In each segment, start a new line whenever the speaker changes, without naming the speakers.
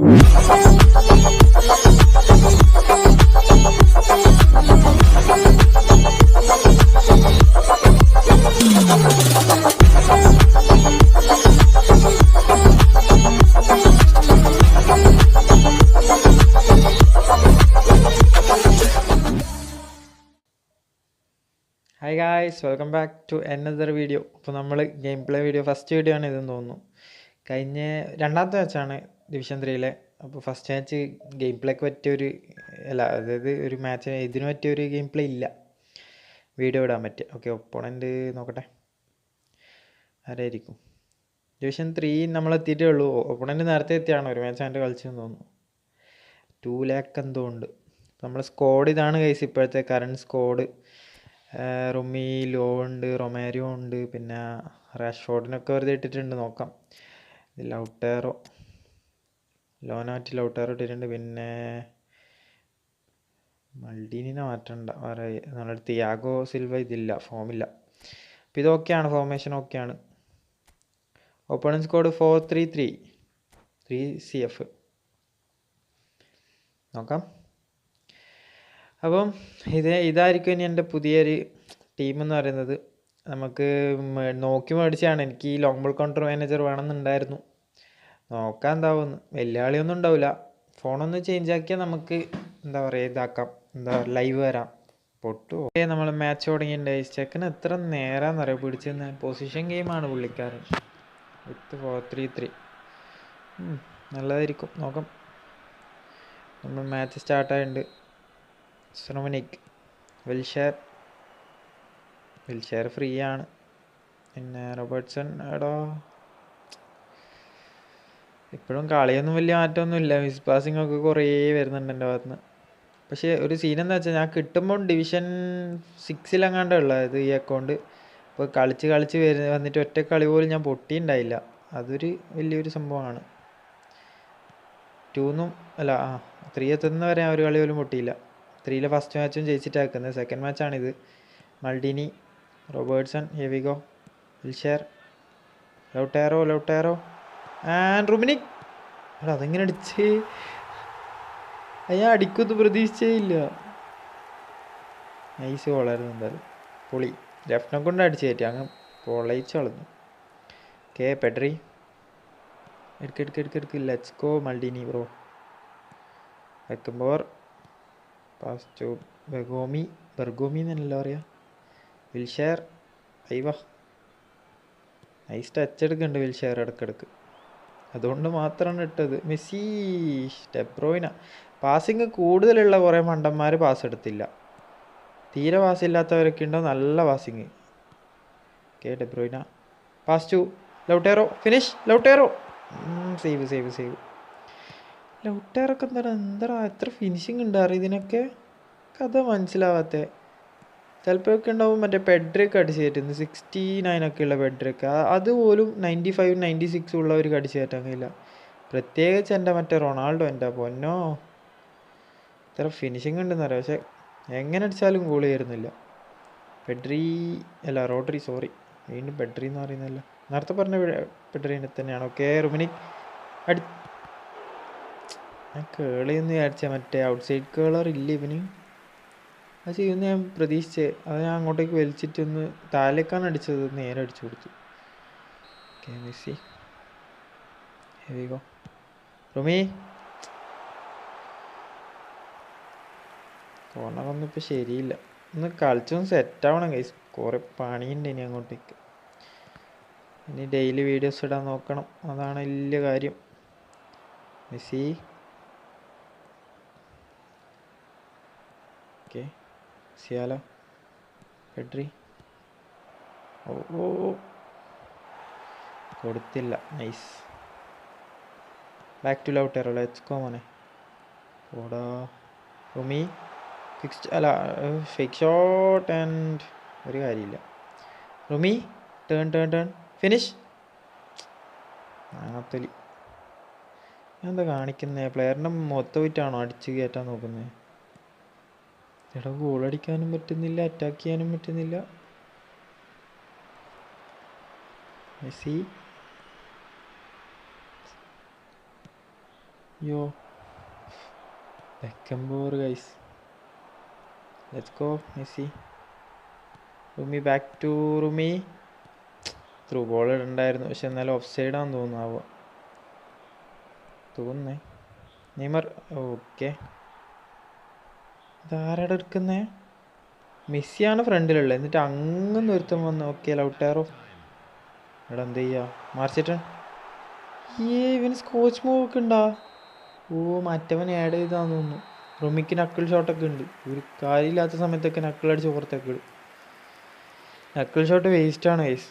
Hi guys, welcome back to another video. അപ്പോൾ നമ്മൾ game play video first video ആണ് ഇതെന്ന് തോന്നുന്നു. കഴിഞ്ഞ രണ്ടാമത്തെ മാച്ചാണ് ഡിവിഷൻ 3-ലെ. അപ്പോൾ ഫസ്റ്റ് മാച്ച് ഗെയിം പ്ലേക്ക് പറ്റിയൊരു അതായത് ഒരു മാച്ച് ഇതിന് പറ്റിയൊരു ഗെയിം പ്ലേ ഇല്ല, വീഡിയോ ഇടാൻ പറ്റുക. ഓക്കെ, ഒപ്പോണൻ്റ് നോക്കട്ടെ ആരായിരിക്കും. ഡിവിഷൻ 3 നമ്മളെത്തിയിട്ടേ ഉള്ളൂ. ഒപ്പോണൻ്റ് നേരത്തെ എത്തിയാണ്, ഒരു മാച്ച് അതിൻ്റെ കളിച്ചെന്ന് തോന്നുന്നു. 2 lakh എന്തോ ഉണ്ട്. നമ്മുടെ സ്ക്വാഡ് ഇതാണ് ഗൈസ്, ഇപ്പോഴത്തെ കറണ്ട് സ്ക്വാഡ്. റുമി, ലോ ഉണ്ട്, റൊമാരിയോ ഉണ്ട്, പിന്നെ റാഷ്ഫോർഡിനൊക്കെ വെറുതെ ഇട്ടിട്ടുണ്ട്. നോക്കാം. ലൗട്ടേറോ, ലോനാറ്റ് ലൗട്ടേറോ ഇട്ടിട്ടുണ്ട്. പിന്നെ മൾഡീനിനെ മാറ്റണ്ട, വേറെ നമ്മുടെ തിയാഗോ സിൽവ ഇതില്ല, ഫോമില്ല. അപ്പോൾ ഇതൊക്കെയാണ്, ഫോർമേഷൻ ഓക്കെയാണ്. Opening squad 4-3-3 3CF. നോക്കാം. അപ്പം ഇതായിരിക്കും ഇനി എൻ്റെ പുതിയൊരു ടീമെന്ന് പറയുന്നത്. നമുക്ക് നോക്കി മേടിച്ചാണ്. എനിക്ക് ഈ ലോങ് ബോൾ കൗണ്ടർ മാനേജർ വേണമെന്നുണ്ടായിരുന്നു. നോക്കാൻ എന്താവുന്നു, വലിയ കളിയൊന്നും ഉണ്ടാവില്ല. ഫോണൊന്ന് ചേഞ്ച് ആക്കിയാൽ നമുക്ക് എന്താ പറയുക ഇതാക്കാം, ലൈവ് വരാം. പൊട്ടു നമ്മൾ മാച്ച് തുടങ്ങിയിട്ടുണ്ടായി. ചെക്കന് എത്ര നേരമെന്നറിയാം പിടിച്ചെന്ന്. പൊസിഷൻ ഗെയിമാണ് പുള്ളിക്കാരൻ. വിത്ത് 4-3-3 നല്ലതായിരിക്കും. നോക്കാം. നമ്മൾ മാച്ച് സ്റ്റാർട്ടായിട്ടുണ്ട്. ശ്രമനിക്, വിൽഷെയർ ഫ്രീ ആണ്. പിന്നെ റോബർട്ട്സൺ എടോ ഇപ്പോഴും കളിയൊന്നും വലിയ മാറ്റമൊന്നുമില്ല. മിസ് പാസിംഗ് ഒക്കെ കുറേ വരുന്നുണ്ട് എൻ്റെ ഭാഗത്തുനിന്ന്. പക്ഷേ ഒരു സീൻ എന്താ വെച്ചാൽ, ഞാൻ കിട്ടുമ്പോൾ ഡിവിഷൻ 6-ലെങ്ങാണ്ട് ഉള്ളത് ഈ അക്കൗണ്ട്. ഇപ്പോൾ കളിച്ച് വന്നിട്ട് ഒറ്റ കളി പോലും ഞാൻ പൊട്ടിയിട്ടുണ്ടായില്ല. അതൊരു വലിയൊരു സംഭവമാണ്. 3 എത്തുന്ന വരെ ഞാൻ ഒരു കളി പോലും പൊട്ടിയില്ല. 3-ലെ ഫസ്റ്റ് മാച്ചും ജയിച്ചിട്ടാണ് വെക്കുന്നത്. സെക്കൻഡ് മാച്ചാണിത്. മൾഡിനി, റോബർട്ട്സൺ, ഹെവിഗോ, വിൽഷെയർ, ലൗട്ടേറോ ആൻഡ് റുമിനിക്. അതെങ്ങനെ അടിച്ച് അടിക്കുമെന്ന് പ്രതീക്ഷിച്ചേ ഇല്ല. നൈസ് ഗോളായിരുന്നു എന്തായാലും. പൊളി. ലെഫ്റ്റിനെ കൊണ്ട് അടിച്ച് കയറ്റി, അങ്ങ് പൊളയിച്ച് കളഞ്ഞു. പെഡ്രി എടുക്ക് ലെറ്റ്സ് ഗോ മൾഡിനി ബ്രോ. വെക്കുമ്പോൾ പാസ് ടു ബെർഗോമി എന്നല്ലോ പറയാ. വിൽഷെയർ, നൈസ് ടച്ച് എടുക്കുന്നുണ്ട് വിൽഷെയർ ഇടയ്ക്കിടയ്ക്ക്, അതുകൊണ്ട് മാത്രമാണ് ഇട്ടത്. മെസ്സി, ഡെബ്രോയിന. പാസിങ് കൂടുതലുള്ള കുറേ മണ്ടന്മാർ പാസ് എടുത്തില്ല. തീരെ പാസ് ഇല്ലാത്തവരൊക്കെ ഉണ്ടോ നല്ല passing. De Bruyne, pass to Lautaro, finish Lautaro. Save. ലൗട്ടേറൊക്കെ എന്താ എത്ര ഫിനിഷിങ് ഉണ്ട് അറിയാം ഇതിനൊക്കെ. കഥ മനസ്സിലാവാത്ത ചിലപ്പോഴൊക്കെ ഉണ്ടാവും. മറ്റേ പെഡ്രൊക്കെ അടിച്ച് കയറ്റുന്നു 69 ഒക്കെ ഉള്ള പെഡ്രൊക്കെ, അതുപോലും 95 96 ഉള്ളവർക്ക് അടിച്ച് കയറ്റാൻ കഴിയില്ല. പ്രത്യേകിച്ച് എൻ്റെ മറ്റേ റൊണാൾഡോ, എൻ്റെ പൊന്നോ ഇത്ര ഫിനിഷിങ് ഉണ്ടെന്ന് അറിയാം. പക്ഷെ എങ്ങനെ അടിച്ചാലും ഗോൾ കയറുന്നില്ല. റോഡ്രി, സോറി, വീണ്ടും പെഡ്രി എന്ന് പറയുന്നില്ല. നേരത്തെ പറഞ്ഞ പെഡ്രീനെ തന്നെയാണ്. ഓക്കെ, റുമിനിക് ഞാൻ കേളിയെന്ന് വിചാരിച്ച മറ്റേ ഔട്ട്സൈഡ് കേളർ ഇല്ല ഇവന്. അത് ചെയ്യുമെന്ന് ഞാൻ പ്രതീക്ഷിച്ചേ. അത് ഞാൻ അങ്ങോട്ടേക്ക് വലിച്ചിട്ടൊന്ന് താഴേക്കാണ് അടിച്ചത്, നേരെ അടിച്ചു കൊടുത്തു. മെസ്സി, ഹെവിഗോ, റുമി. കോർണറൊന്നും ഇപ്പോൾ ശരിയില്ല. ഒന്ന് കളിച്ചൊന്ന് സെറ്റാവണം ഗൈസ്. കുറേ പണിയുണ്ട് ഇനി അങ്ങോട്ടേക്ക്. ഇനി ഡെയിലി വീഡിയോസ് ഇടാൻ നോക്കണം, അതാണ് വലിയ കാര്യം. മെസ്സി, ഓക്കെ, സിയാല, പെഡ്രി. ഓ കൊടുത്തില്ല. Nice. Back to Lautaro, let's go മോനെ. ഓടാ റുമി, ഫേക്ക് ഷോട്ട് ആൻഡ് ഒരു കാര്യമില്ല. Rumi, turn finish. ആണത്തൊലി. എന്താ കാണിക്കുന്നത്? പ്ലെയറിൻ്റെ മൊത്തം പോയിട്ടാണോ അടിച്ച് കയറ്റാൻ നോക്കുന്നത്? ഗോൾ അടിക്കാനും പറ്റുന്നില്ല, അറ്റാക്ക് ചെയ്യാനും പറ്റുന്നില്ല. Messi, yo Beckenbauer guys. Let's go Messi. Rumi back to Rumi. Through ball ഇടണ്ടായിരുന്നു, പക്ഷെ എന്നാലും ഓഫ് സൈഡാന്ന് തോന്നുന്നു തോന്നുന്നേ. നെയ്മർ. ഓക്കെ, ഇതാരാടെ എടുക്കുന്നേ? മെസ്സിയാണ് ഫ്രണ്ടിലുള്ളത്, എന്നിട്ട് അങ്ങനെ ഒരുത്തം വന്ന്. Okay, Lautaro. എടാ എന്ത് ചെയ്യാ? മാർച്ചിട്ടൻ. ഇവന് സ്കോച്ച് മൂവ് ഒക്കെ ഉണ്ടാ? ഓ, മറ്റവൻ ആഡ് ചെയ്താന്ന് തോന്നുന്നു. റുമിക്ക് നക്കിൾ ഷോട്ടൊക്കെ ഉണ്ട്. ഒരു കാര്യമില്ലാത്ത സമയത്തൊക്കെ നക്കിളടിച്ച് പുറത്തൊക്കെ ഇടും. നക്കിൾ ഷോട്ട് വേസ്റ്റാണ് ഗൈസ്.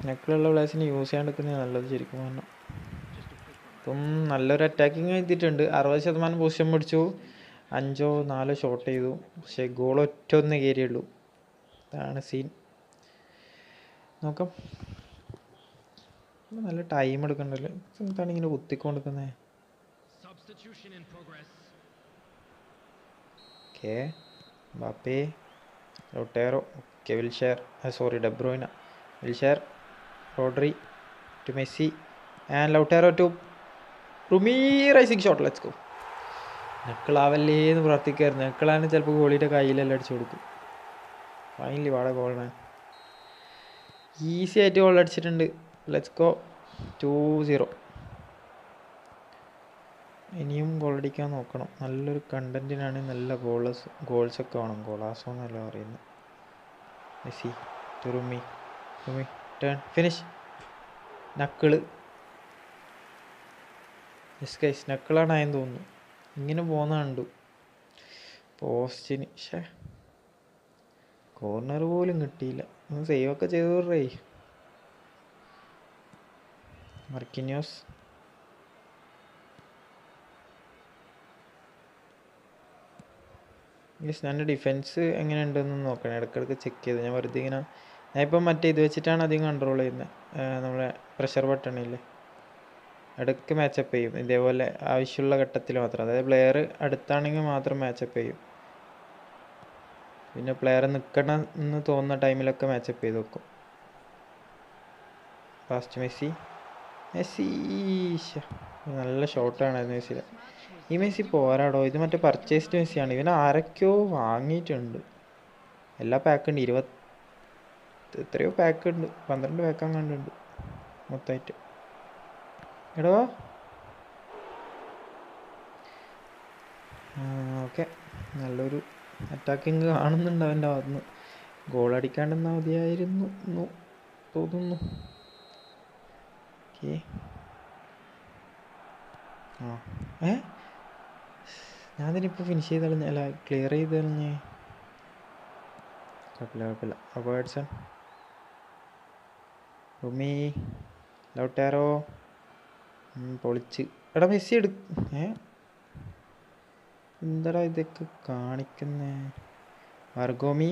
നക്കിളുള്ള പ്ലേസിന് യൂസ് ചെയ്യാണ്ടിരിക്കുന്നത് നല്ലത് ശരിക്കും പറഞ്ഞാൽ. ഇപ്പം നല്ലൊരു അറ്റാക്കിങ് എത്തിയിട്ടുണ്ട്. 60% പൊസിഷൻ പിടിച്ചു, 5-4 ഷോട്ട് ചെയ്തു, പക്ഷേ ഗോൾ ഒറ്റ കയറിയുള്ളൂ. അതാണ് സീൻ. നോക്കാം. നല്ല ടൈം എടുക്കണ്ടല്ലോ. എന്താണ് ഇങ്ങനെ കുത്തിക്കൊണ്ടിരിക്കുന്നത്? Okay, Mbappe, Lautaro. Okay, Wilshere. Sorry, De Bruyne. Wilshere, Rodri to Messi and Lautaro to Rumi. Rising shot. Let's go. നക്കിളാവല്ലേന്ന് പ്രാർത്ഥിക്കായിരുന്നു. നക്കിളാണ് ചിലപ്പോൾ ഗോളിയുടെ കയ്യിലെല്ലാം അടിച്ചു കൊടുക്കും. Finally what a goal man. Easy ആയിട്ട് ഗോൾ അടിച്ചിട്ടുണ്ട്. Let's go. 2-0. ഇനിയും ഗോൾ അടിക്കാൻ നോക്കണം. നല്ലൊരു കണ്ടന്റിനാണ് നല്ല ഗോൾസൊക്കെ വേണം. ഗോളാസോ എന്നല്ല പറയുന്നത്. Messi to Rumi. Rumi turn finish. Knuckle. Yes guys, നക്കിളാണ് ആയെന്ന് തോന്നുന്നു. ഇങ്ങനെ പോകുന്ന കണ്ടു പോസ്റ്റിന്. പക്ഷേ കോർണർ പോലും കിട്ടിയില്ല. ഒന്ന് സേവൊക്കെ ചെയ്തു റേ. മർക്കിന്യോസ്. യെസ്, ഞാൻ ഡിഫെൻസ് എങ്ങനെ ഉണ്ടെന്ന് നോക്കണം. ഇടയ്ക്കിടയ്ക്ക് ചെക്ക് ചെയ്ത് ഞാൻ വെറുതെ ഇങ്ങനെ. ഞാനിപ്പം മറ്റേ ഇത് വെച്ചിട്ടാണ് അധികം കൺട്രോൾ ചെയ്യുന്നത്. നമ്മളെ പ്രഷർ ബട്ടണില്ലേ, ഇടയ്ക്ക് മാച്ചപ്പ് ചെയ്യും. ഇതേപോലെ ആവശ്യമുള്ള ഘട്ടത്തിൽ മാത്രം. അതായത് പ്ലെയർ അടുത്താണെങ്കിൽ മാത്രം മാച്ചപ്പ് ചെയ്യും. പിന്നെ പ്ലെയർ നിൽക്കണം എന്ന് തോന്നുന്ന ടൈമിലൊക്കെ മാച്ചപ്പ് ചെയ്ത് വെക്കും. Fast Messi. മെസ്സി നല്ല ഷോട്ടാണ് മെസ്സിയുടെ. ഈ മെസ്സി പോരാടോ. ഇത് മറ്റേ പർച്ചേസ്ഡ് മെസ്സിയാണ്. ഇവൻ ആരൊക്കെയോ വാങ്ങിയിട്ടുണ്ട്. എല്ലാ പാക്കുണ്ട്. എത്രയോ പാക്കുണ്ട്. 12 പാക്ക് കണ്ടുണ്ട് മൊത്തമായിട്ട്. എടോ ഓക്കെ, നല്ലൊരു അറ്റാക്കിങ് കാണുന്നുണ്ട് അവൻ്റെ ഭാഗത്തുനിന്ന്. ഗോളടിക്കാണ്ടെന്നാൽ മതിയായിരുന്നു തോന്നുന്നു. ഓക്കെ, ഞാൻ അതിനിപ്പോൾ ഫിനിഷ് ചെയ്ത് കളഞ്ഞ, അല്ല ക്ലിയർ ചെയ്ത് കളഞ്ഞേ. കുഴപ്പമില്ല. Robertson, Rumi, Lautaro. പൊളിച്ച്. എടാ മെസ്സി എന്താടാ ഇതൊക്കെ കാണിക്കുന്നേ? വർഗോമി.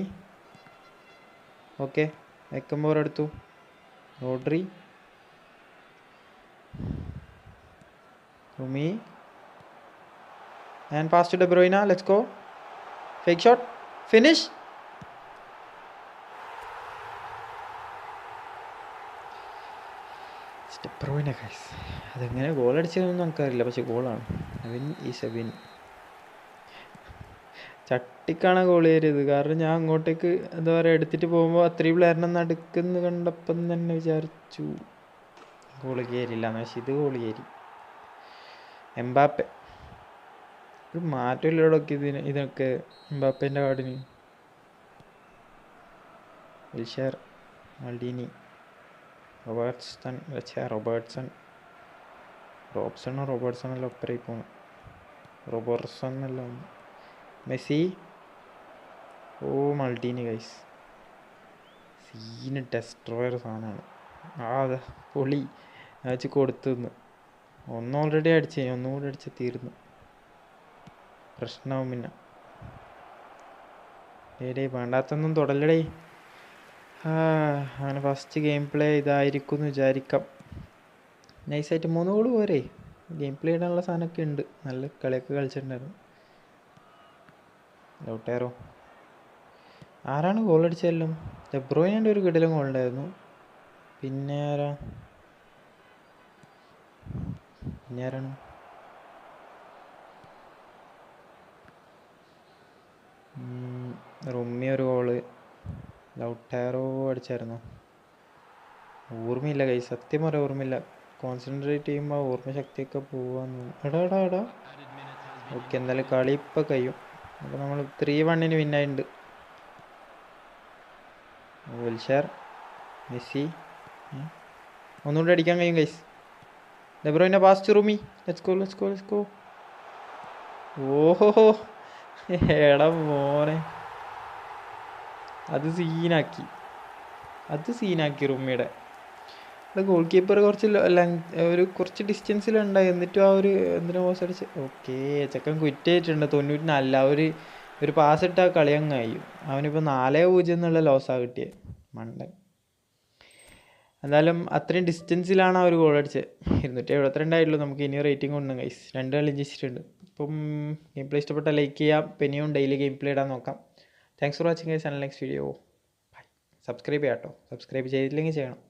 ഓക്കെ, വെക്കുമ്പോൾ എടുത്തു. Rodri, Rumi and pass to De Bruyne. Let's go. Fake shot, finish. De Bruyne guys. അതെങ്ങനെ ഗോൾ അടിച്ചതൊന്നും നമുക്കറിയില്ല, പക്ഷെ ഗോളാണ്. Win is a win. ചട്ടിക്കാണ് ഗോൾ കയറിയത്. കാരണം ഞാൻ അങ്ങോട്ടേക്ക് എന്താ പറയുക എടുത്തിട്ട് പോകുമ്പോൾ അത്രയും പ്ലെയറിനെ നടുക്കെന്ന് കണ്ടപ്പം തന്നെ വിചാരിച്ചു ഗോൾ കയറില്ല. പക്ഷെ ഇത് ഗോൾ കയറി. എംബാപ്പെ ഒരു മാറ്റമില്ലോടൊക്കെ ഇതിനൊക്കെ. എംബാപ്പേൻ്റെ കാർഡിന്. വിൽഷെയർ, മൾഡീനി, റോബർട്ട്സണല്ലോ ഒപ്പരായി പോകണം. റോബർട്ട്സൺ എന്നല്ല, മെസ്സി. ഓ, മൾട്ടീനി ഗൈസ്. സീന് ഡെസ്ട്രോയർ സാധനമാണ്. അതെ, പൊളി. ഞാൻ വെച്ച് കൊടുത്തുനിന്ന് ഓൾറെഡി അടിച്ച്, ഒന്നും കൂടി അടിച്ച് തീർന്നു. പ്രശ്നമാവും പിന്നെ. ഡേ വേണ്ടാത്തൊന്നും തുടലടേ. അങ്ങനെ ഫസ്റ്റ് ഗെയിം പ്ലേ ഇതായിരിക്കും എന്ന് വിചാരിക്കാം. നൈസായിട്ട് 3 ഗോൾ പോരെ. ഗെയിം പ്ലേ ഇടാനുള്ള സാധനമൊക്കെ ഉണ്ട്. നല്ല കളിയൊക്കെ കളിച്ചിട്ടുണ്ടായിരുന്നു. ലൗട്ടാറോ. ആരാണ് ഗോൾ അടിച്ചതെല്ലാം? ഡെബ്രോയിൻ്റെ ഒരു കിടിലൻ ഗോൾ ഉണ്ടായിരുന്നു. പിന്നെ ആരാണ്? റുമ്മി ഒരു ഗോള്, ലൗട്ടാരോ അടിച്ചായിരുന്നു. ഓർമ്മയില്ല കൈ, സത്യം പറയാൻ ഓർമ്മയില്ല. കോൺസെൻട്രേറ്റ് ചെയ്യുമ്പോൾ ഓർമ്മശക്തിയൊക്കെ പോവാന്ന്. എടാ ഓക്കെ, എന്തായാലും കളി ഇപ്പം കഴിയും. അപ്പോൾ നമ്മൾ 3-1 വിന്നായിട്ടുണ്ട്. വിൽഷർ, മെസ്സി, ഒന്നുകൂടി അടിക്കാൻ കഴിയും ഗൈസ്. ഡെബ്രോയിനെ pass to Rumi. Let's go. ഓഹോ, എടാ മോനെ, അത് സീനാക്കി റൂമിയുടെ. ഗോൾ കീപ്പർ കുറച്ച് ഡിസ്റ്റൻസിലുണ്ടായി, എന്നിട്ടും ആ ഒരു എന്തിനാ പോസ് അടിച്ച്. ഓക്കെ, ചെക്കൻ കുറ്റായിട്ടുണ്ട്. 94 ഒരു പാസ് ഇട്ടാൽ കളി അങ്ങ് കഴിയും. അവനിപ്പോൾ 4-0 എന്നുള്ള ലോസാണ് കിട്ടിയത്, മണ്ടൻ. എന്തായാലും അത്രയും ഡിസ്റ്റൻസിലാണ് ആ ഒരു ഗോൾ അടിച്ചത്. 272 ആയിട്ടുള്ളൂ. നമുക്ക് ഇനി റേറ്റിംഗ് ഉണ്ട് ഗൈസ്. 2 കളി ജയിച്ചിട്ടുണ്ട്. ഇപ്പം ഗെയിം പ്ലേ ഇഷ്ടപ്പെട്ടാൽ ലൈക്ക് ചെയ്യാം. പിന്നെയും ഡെയിലി ഗെയിം പ്ലേ ഇടാൻ നോക്കാം. Thanks for watching guys. Next video bye. Subscribe ചെയ്യാം കേട്ടോ. സബ്സ്ക്രൈബ് ചെയ്തില്ലെങ്കിൽ ചെയ്യണം.